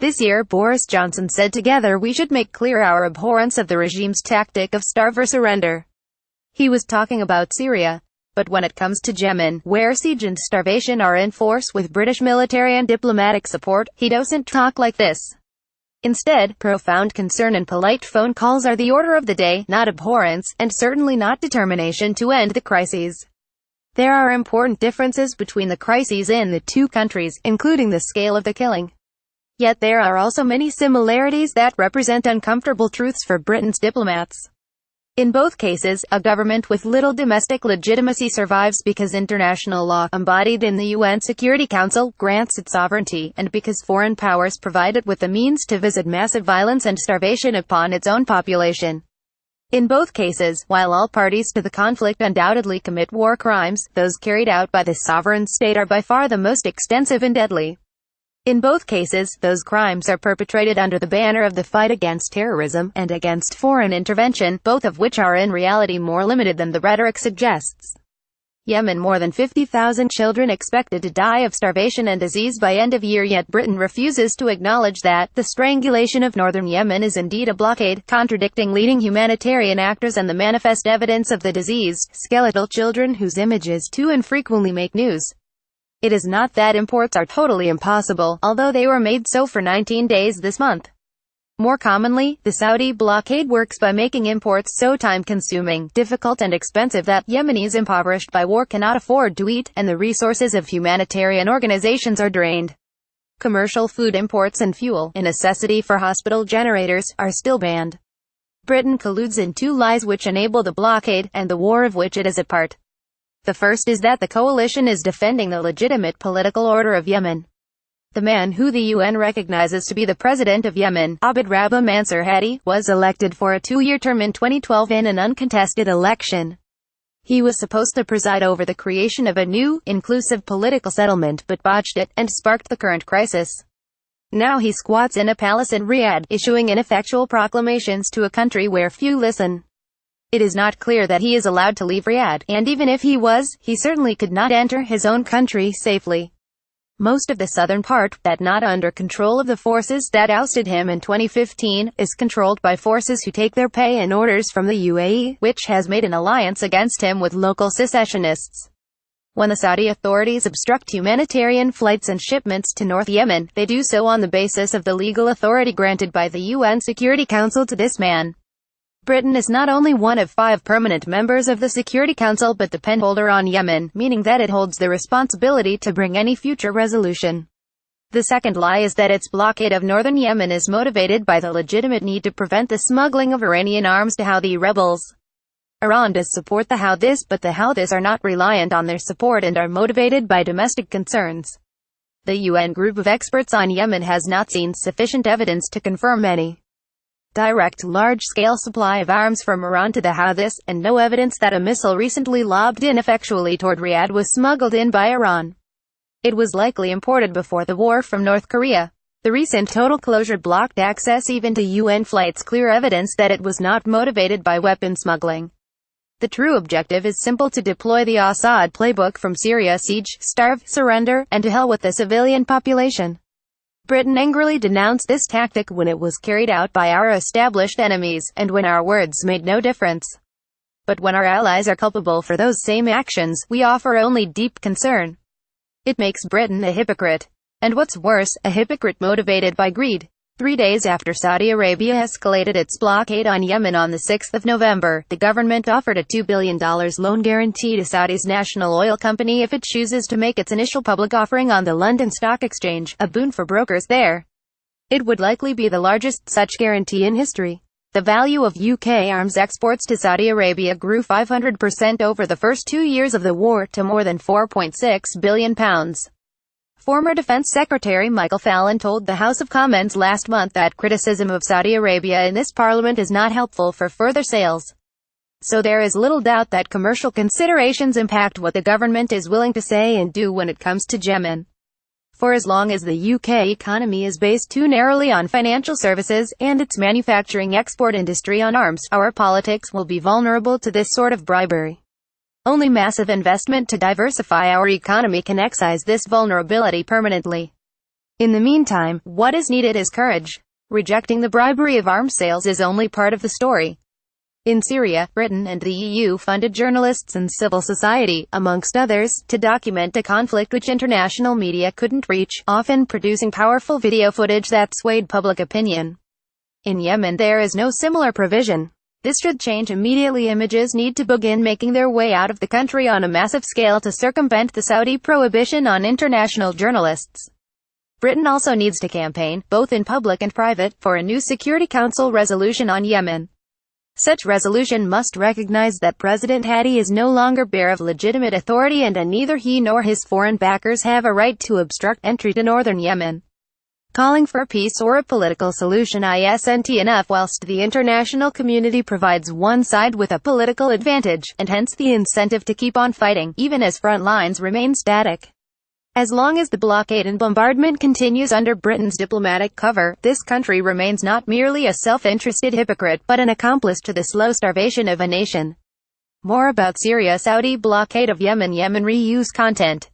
This year, Boris Johnson said, "Together we should make clear our abhorrence of the regime's tactic of starve or surrender." He was talking about Syria. But when it comes to Yemen, where siege and starvation are in force with British military and diplomatic support, he doesn't talk like this. Instead, profound concern and polite phone calls are the order of the day, not abhorrence, and certainly not determination to end the crises. There are important differences between the crises in the two countries, including the scale of the killing. Yet there are also many similarities that represent uncomfortable truths for Britain's diplomats. In both cases, a government with little domestic legitimacy survives because international law, embodied in the UN Security Council, grants it sovereignty, and because foreign powers provide it with the means to visit massive violence and starvation upon its own population. In both cases, while all parties to the conflict undoubtedly commit war crimes, those carried out by the sovereign state are by far the most extensive and deadly. In both cases, those crimes are perpetrated under the banner of the fight against terrorism, and against foreign intervention, both of which are in reality more limited than the rhetoric suggests. Yemen: more than 50,000 children expected to die of starvation and disease by end of year, yet Britain refuses to acknowledge that the strangulation of northern Yemen is indeed a blockade, contradicting leading humanitarian actors and the manifest evidence of the diseased, skeletal children whose images too infrequently make news. It is not that imports are totally impossible, although they were made so for 19 days this month. More commonly, the Saudi blockade works by making imports so time-consuming, difficult and expensive that Yemenis impoverished by war cannot afford to eat, and the resources of humanitarian organizations are drained. Commercial food imports and fuel, a necessity for hospital generators, are still banned. Britain colludes in two lies which enable the blockade, and the war of which it is a part. The first is that the coalition is defending the legitimate political order of Yemen. The man who the UN recognizes to be the president of Yemen, Abd Rabbuh Mansur Hadi, was elected for a 2-year term in 2012 in an uncontested election. He was supposed to preside over the creation of a new, inclusive political settlement, but botched it, and sparked the current crisis. Now he squats in a palace in Riyadh, issuing ineffectual proclamations to a country where few listen. It is not clear that he is allowed to leave Riyadh, and even if he was, he certainly could not enter his own country safely. Most of the southern part, that not under control of the forces that ousted him in 2015, is controlled by forces who take their pay and orders from the UAE, which has made an alliance against him with local secessionists. When the Saudi authorities obstruct humanitarian flights and shipments to North Yemen, they do so on the basis of the legal authority granted by the UN Security Council to this man. Britain is not only one of 5 permanent members of the Security Council but the penholder on Yemen, meaning that it holds the responsibility to bring any future resolution. The second lie is that its blockade of northern Yemen is motivated by the legitimate need to prevent the smuggling of Iranian arms to Houthi rebels. Iran does support the Houthis, but the Houthis are not reliant on their support and are motivated by domestic concerns. The UN group of experts on Yemen has not seen sufficient evidence to confirm any direct large-scale supply of arms from Iran to the Houthis, and no evidence that a missile recently lobbed ineffectually toward Riyadh was smuggled in by Iran. It was likely imported before the war from North Korea. The recent total closure blocked access even to UN flights, clear evidence that it was not motivated by weapon smuggling. The true objective is simple: to deploy the Assad playbook from Syria: siege, starve, surrender, and to hell with the civilian population. Britain angrily denounced this tactic when it was carried out by our established enemies, and when our words made no difference. But when our allies are culpable for those same actions, we offer only deep concern. It makes Britain a hypocrite. And what's worse, a hypocrite motivated by greed. 3 days after Saudi Arabia escalated its blockade on Yemen on the 6th of November, the government offered a $2 billion loan guarantee to Saudi's national oil company if it chooses to make its initial public offering on the London Stock Exchange, a boon for brokers there. It would likely be the largest such guarantee in history. The value of UK arms exports to Saudi Arabia grew 500% over the first 2 years of the war, to more than £4.6 billion. Former Defense Secretary Michael Fallon told the House of Commons last month that criticism of Saudi Arabia in this parliament is not helpful for further sales. So there is little doubt that commercial considerations impact what the government is willing to say and do when it comes to Yemen. For as long as the UK economy is based too narrowly on financial services, and its manufacturing export industry on arms, our politics will be vulnerable to this sort of bribery. Only massive investment to diversify our economy can excise this vulnerability permanently. In the meantime, what is needed is courage. Rejecting the bribery of arms sales is only part of the story. In Syria, Britain and the EU funded journalists and civil society, amongst others, to document a conflict which international media couldn't reach, often producing powerful video footage that swayed public opinion. In Yemen there is no similar provision. This should change immediately. Images need to begin making their way out of the country on a massive scale to circumvent the Saudi prohibition on international journalists. Britain also needs to campaign, both in public and private, for a new Security Council resolution on Yemen. Such resolution must recognize that President Hadi is no longer bearer of legitimate authority and neither he nor his foreign backers have a right to obstruct entry to northern Yemen. Calling for peace or a political solution isn't enough whilst the international community provides one side with a political advantage, and hence the incentive to keep on fighting, even as front lines remain static. As long as the blockade and bombardment continues under Britain's diplomatic cover, this country remains not merely a self-interested hypocrite, but an accomplice to the slow starvation of a nation. More about Syria, Saudi blockade of Yemen. Yemen reuse content.